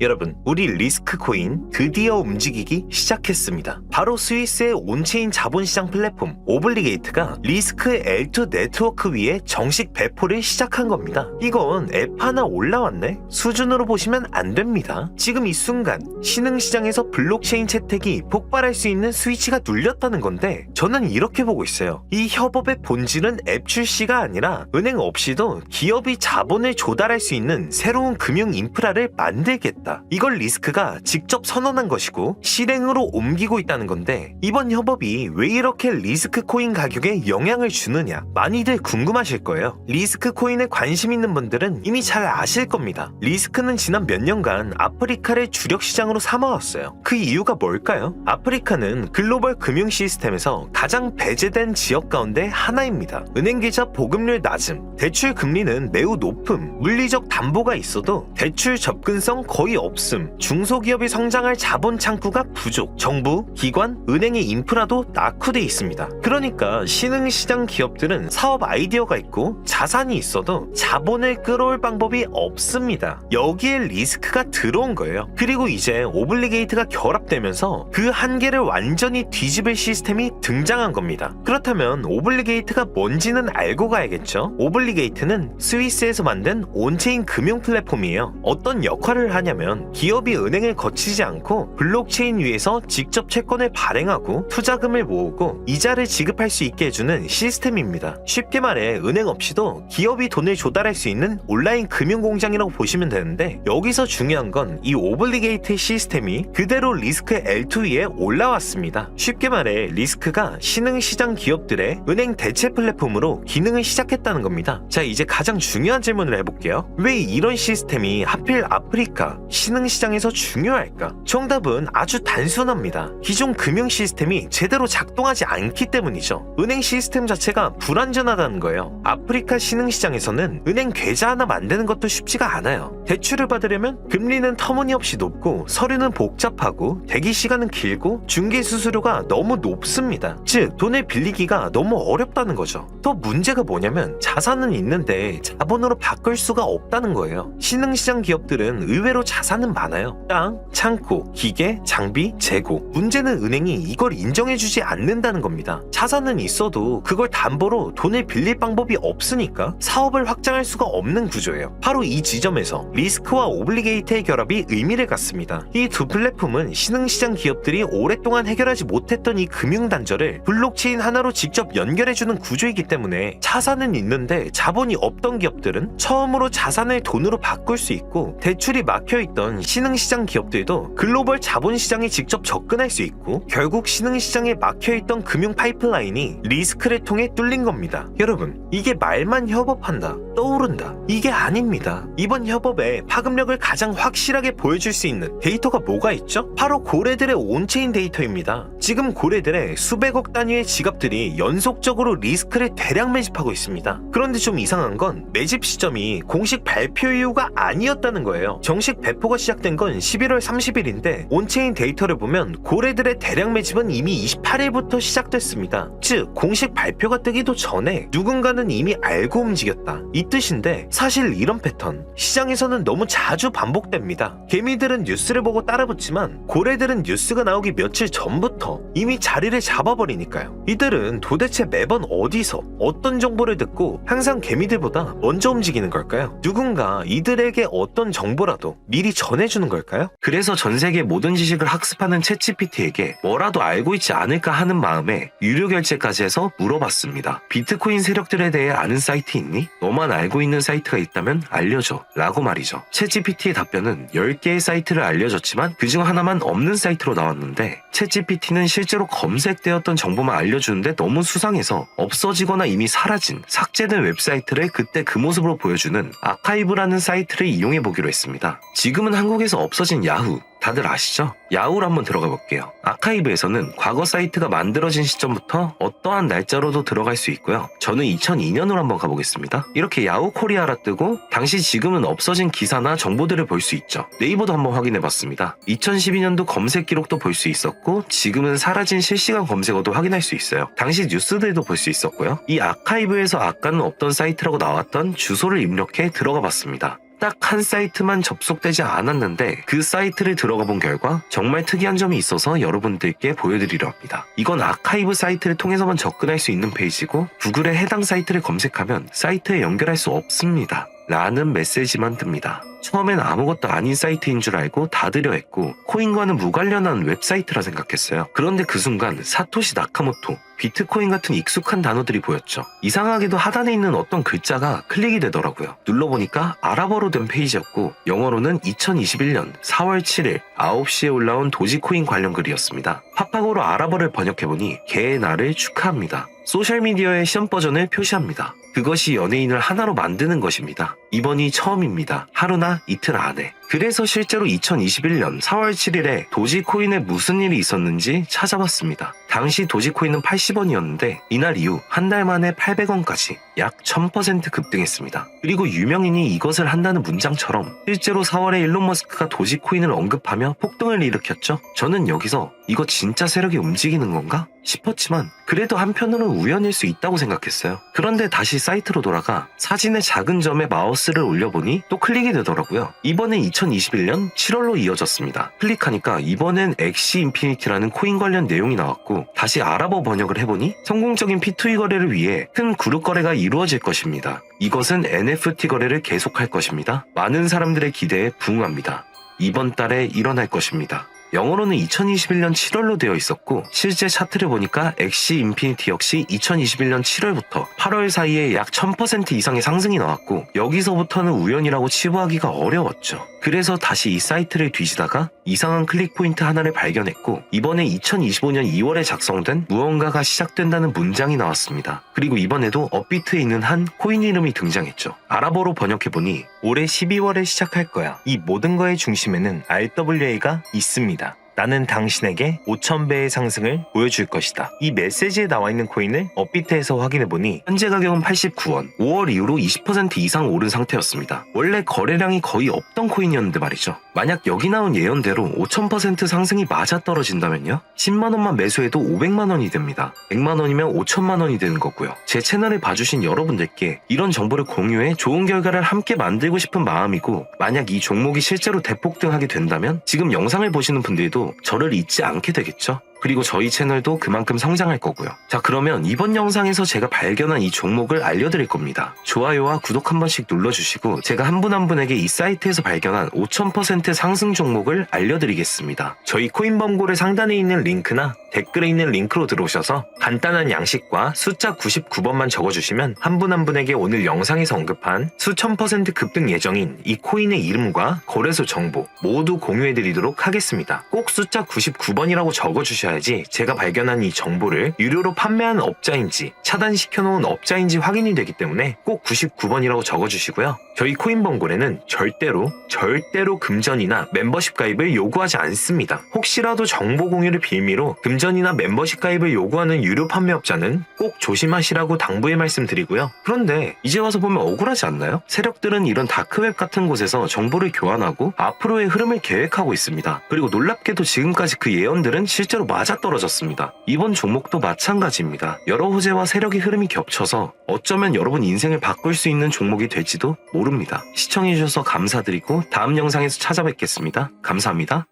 여러분, 우리 리스크 코인 드디어 움직이기 시작했습니다. 바로 스위스의 온체인 자본시장 플랫폼 오블리게이트가 리스크 L2 네트워크 위에 정식 배포를 시작한 겁니다. 이건 앱 하나 올라왔네? 수준으로 보시면 안 됩니다. 지금 이 순간 신흥시장에서 블록체인 채택이 폭발할 수 있는 스위치가 눌렸다는 건데 저는 이렇게 보고 있어요. 이 협업의 본질은 앱 출시가 아니라 은행 없이도 기업이 자본을 조달할 수 있는 새로운 금융 인프라를 만들겠다. 이걸 리스크가 직접 선언한 것이고 실행으로 옮기고 있다는 건데 이번 협업이 왜 이렇게 리스크 코인 가격에 영향을 주느냐 많이들 궁금하실 거예요. 리스크 코인에 관심 있는 분들은 이미 잘 아실 겁니다. 리스크는 지난 몇 년간 아프리카를 주력 시장으로 삼아왔어요. 그 이유가 뭘까요? 아프리카는 글로벌 금융 시스템에서 가장 배제된 지역 가운데 하나입니다. 은행 계좌 보급률 낮음, 대출 금리는 매우 높음, 물리적 담보가 있어도 대출 접근성 거의 없음, 중소기업이 성장할 자본 창구가 부족, 정부, 기관, 은행의 인프라도 낙후돼 있습니다. 그러니까 신흥시장 기업들은 사업 아이디어가 있고 자산이 있어도 자본을 끌어올 방법이 없습니다. 여기에 리스크가 들어온 거예요. 그리고 이제 오블리게이트가 결합되면서 그 한계를 완전히 뒤집을 시스템이 등장한 겁니다. 그렇다면 오블리게이트가 뭔지는 알고 가야겠죠? 오블리게이트는 스위스에서 만든 온체인 금융 플랫폼이에요. 어떤 역할을 하냐면 기업이 은행을 거치지 않고 블록체인 위에서 직접 채권을 발행하고 투자금을 모으고 이자를 지급할 수 있게 해주는 시스템입니다. 쉽게 말해 은행 없이도 기업이 돈을 조달할 수 있는 온라인 금융공장이라고 보시면 되는데 여기서 중요한 건 이 오블리게이트 시스템이 그대로 리스크 L2 위에 올라왔습니다. 쉽게 말해 리스크가 신흥시장 기업들의 은행 대체 플랫폼으로 기능을 시작했다는 겁니다. 자, 이제 가장 중요한 질문을 해볼게요. 왜 이런 시스템이 하필 아프리카 신흥시장에서 중요할까? 정답은 아주 단순합니다. 기존 금융 시스템이 제대로 작동하지 않기 때문이죠. 은행 시스템 자체가 불안전하다는 거예요. 아프리카 신흥시장에서는 은행 계좌 하나 만드는 것도 쉽지가 않아요. 대출을 받으려면 금리는 터무니없이 높고 서류는 복잡하고 대기 시간은 길고 중개 수수료가 너무 높습니다. 즉 돈을 빌리기가 너무 어렵다는 거죠. 또 문제가 뭐냐면 자산은 있는데 자본으로 바꿀 수가 없다는 거예요. 신흥시장 기업들은 의외로 자산은 많아요. 땅, 창고, 기계, 장비, 재고. 문제는 은행이 이걸 인정해주지 않는다는 겁니다. 자산은 있어도 그걸 담보로 돈을 빌릴 방법이 없으니까 사업을 확장할 수가 없는 구조예요. 바로 이 지점에서 리스크와 오블리게이트의 결합이 의미를 갖습니다. 이 두 플랫폼은 신흥시장 기업들이 오랫동안 해결하지 못했던 이 금융 단절을 블록체인 하나로 직접 연결해주는 구조이기 때문에 자산은 있는데 자본이 없던 기업들은 처음으로 자산을 돈으로 바꿀 수 있고 대출이 막혀있던 신흥시장 기업들도 글로벌 자본시장에 직접 접근할 수 있고 결국 신흥시장에 막혀있던 금융 파이프라인이 리스크를 통해 뚫린 겁니다. 여러분, 이게 말만 협업한다, 떠오른다, 이게 아닙니다. 이번 협업에 파급력을 가장 확실하게 보여줄 수 있는 데이터가 뭐가 있죠? 바로 고래들의 온체인 데이터입니다. 지금 고래들의 수백억 단위의 지갑들이 연속적으로 리스크를 대량 매집하고 있습니다. 그런데 좀 이상한 건 매집 시점이 공식 발표 이후가 아니었다는 거예요. 정식 배포가 시작된 건 11월 30일인데 온체인 데이터를 보면 고래들의 대량 매집은 이미 28일부터 시작됐습니다. 즉 공식 발표가 뜨기도 전에 누군가는 이미 알고 움직였다, 이 뜻인데 사실 이런 패턴 시장에서는 너무 자주 반복됩니다. 개미들은 뉴스를 보고 따라붙지만 고래들은 뉴스가 나오기 며칠 전부터 이미 자리를 잡아버리니까요. 이들은 도대체 매번 어디서 어떤 정보를 듣고 항상 개미들보다 먼저 움직이는 걸까요? 누군가 이들에게 어떤 정보라도 미리 전해주는 걸까요? 그래서 전 세계 모든 지식을 학습하는 챗GPT에게 뭐라도 알고 있지 않을까 하는 마음에 유료 결제까지 해서 물어봤습니다. 비트코인 세력들에 대해 아는 사이트 있니? 너만 알고 있는 사이트가 있다면 알려줘 라고 말이죠. 챗GPT의 답변은 10개의 사이트를 알려줬지만 그중 하나만 없는 사이트로 나왔는데 챗GPT는 실제로 검색되었던 정보만 알려주는데 너무 수상해서 없어지거나 이미 사라진 삭제된 웹사이트를 그때 그 모습으로 보여주는 아카이브라는 사이트를 이용해 보기로 했습니다. 지금은 한국에서 없어진 야후 다들 아시죠? 야후를 한번 들어가 볼게요. 아카이브에서는 과거 사이트가 만들어진 시점부터 어떠한 날짜로도 들어갈 수 있고요. 저는 2002년으로 한번 가보겠습니다. 이렇게 야후 코리아라 뜨고 당시 지금은 없어진 기사나 정보들을 볼 수 있죠. 네이버도 한번 확인해 봤습니다. 2012년도 검색 기록도 볼 수 있었고 지금은 사라진 실시간 검색어도 확인할 수 있어요. 당시 뉴스들도 볼 수 있었고요. 이 아카이브에서 아까는 없던 사이트라고 나왔던 주소를 입력해 들어가 봤습니다. 딱 한 사이트만 접속되지 않았는데 그 사이트를 들어가 본 결과 정말 특이한 점이 있어서 여러분들께 보여드리려 합니다. 이건 아카이브 사이트를 통해서만 접근할 수 있는 페이지고 구글에 해당 사이트를 검색하면 사이트에 연결할 수 없습니다. 라는 메시지만 뜹니다. 처음엔 아무것도 아닌 사이트인 줄 알고 닫으려 했고 코인과는 무관련한 웹사이트라 생각했어요. 그런데 그 순간 사토시 나카모토, 비트코인 같은 익숙한 단어들이 보였죠. 이상하게도 하단에 있는 어떤 글자가 클릭이 되더라고요. 눌러보니까 아랍어로 된 페이지였고 영어로는 2021년 4월 7일 9시에 올라온 도지코인 관련 글이었습니다. 팝하고로 아랍어를 번역해보니 개의 날을 축하합니다. 소셜미디어의 시험 버전을 표시합니다. 그것이 연예인을 하나로 만드는 것입니다. 이번이 처음입니다. 하루나 이틀 안에. 그래서 실제로 2021년 4월 7일에 도지코인에 무슨 일이 있었는지 찾아봤습니다. 당시 도지코인은 80원이었는데 이날 이후 한 달 만에 800원까지 약 1000% 급등했습니다. 그리고 유명인이 이것을 한다는 문장처럼 실제로 4월에 일론 머스크가 도지코인을 언급하며 폭등을 일으켰죠. 저는 여기서 이거 진짜 세력이 움직이는 건가? 싶었지만 그래도 한편으로는 우연일 수 있다고 생각했어요. 그런데 다시 사이트로 돌아가 사진의 작은 점에 마우스를 올려보니 또 클릭이 되더라고요. 이번엔 2021년 7월로 이어졌습니다. 클릭하니까 이번엔 엑시 인피니티라는 코인 관련 내용이 나왔고 다시 아랍어 번역을 해보니 성공적인 P2E 거래를 위해 큰 그룹 거래가 이루어질 것입니다. 이것은 NFT 거래를 계속할 것입니다. 많은 사람들의 기대에 부응합니다. 이번 달에 일어날 것입니다. 영어로는 2021년 7월로 되어 있었고 실제 차트를 보니까 엑시 인피니티 역시 2021년 7월부터 8월 사이에 약 1000% 이상의 상승이 나왔고 여기서부터는 우연이라고 치부하기가 어려웠죠. 그래서 다시 이 사이트를 뒤지다가 이상한 클릭 포인트 하나를 발견했고 이번에 2025년 2월에 작성된 무언가가 시작된다는 문장이 나왔습니다. 그리고 이번에도 업비트에 있는 한 코인 이름이 등장했죠. 아랍어로 번역해보니 올해 12월에 시작할 거야. 이 모든 거의 중심에는 RWA가 있습니다. 나는 당신에게 5000배의 상승을 보여줄 것이다. 이 메시지에 나와 있는 코인을 업비트에서 확인해보니 현재 가격은 89원, 5월 이후로 20% 이상 오른 상태였습니다. 원래 거래량이 거의 없던 코인이었는데 말이죠. 만약 여기 나온 예언대로 5000% 상승이 맞아떨어진다면요? 10만원만 매수해도 500만원이 됩니다. 100만원이면 5천만원이 되는 거고요. 제 채널을 봐주신 여러분들께 이런 정보를 공유해 좋은 결과를 함께 만들고 싶은 마음이고 만약 이 종목이 실제로 대폭등하게 된다면 지금 영상을 보시는 분들도 저를 잊지 않게 되겠죠? 그리고 저희 채널도 그만큼 성장할 거고요. 자, 그러면 이번 영상에서 제가 발견한 이 종목을 알려드릴 겁니다. 좋아요와 구독 한 번씩 눌러주시고 제가 한 분 한 분에게 이 사이트에서 발견한 5000% 상승 종목을 알려드리겠습니다. 저희 코인범고를 상단에 있는 링크나 댓글에 있는 링크로 들어오셔서 간단한 양식과 숫자 99번만 적어주시면 한 분 한 분에게 오늘 영상에서 언급한 수천 % 급등 예정인 이 코인의 이름과 거래소 정보 모두 공유해드리도록 하겠습니다. 꼭 숫자 99번이라고 적어주셔야 제가 발견한 이 정보를 유료로 판매하는 업자인지 차단시켜놓은 업자인지 확인이 되기 때문에 꼭 99번이라고 적어주시고요. 저희 코인범고래는 절대로 금전이나 멤버십 가입을 요구하지 않습니다. 혹시라도 정보 공유를 빌미로 금전이나 멤버십 가입을 요구하는 유료 판매업자는 꼭 조심하시라고 당부의 말씀드리고요. 그런데 이제 와서 보면 억울하지 않나요? 세력들은 이런 다크웹 같은 곳에서 정보를 교환하고 앞으로의 흐름을 계획하고 있습니다. 그리고 놀랍게도 지금까지 그 예언들은 실제로 맞아떨어졌습니다. 이번 종목도 마찬가지입니다. 여러 호재와 세력의 흐름이 겹쳐서 어쩌면 여러분 인생을 바꿀 수 있는 종목이 될지도 모릅니다. 시청해주셔서 감사드리고 다음 영상에서 찾아뵙겠습니다. 감사합니다.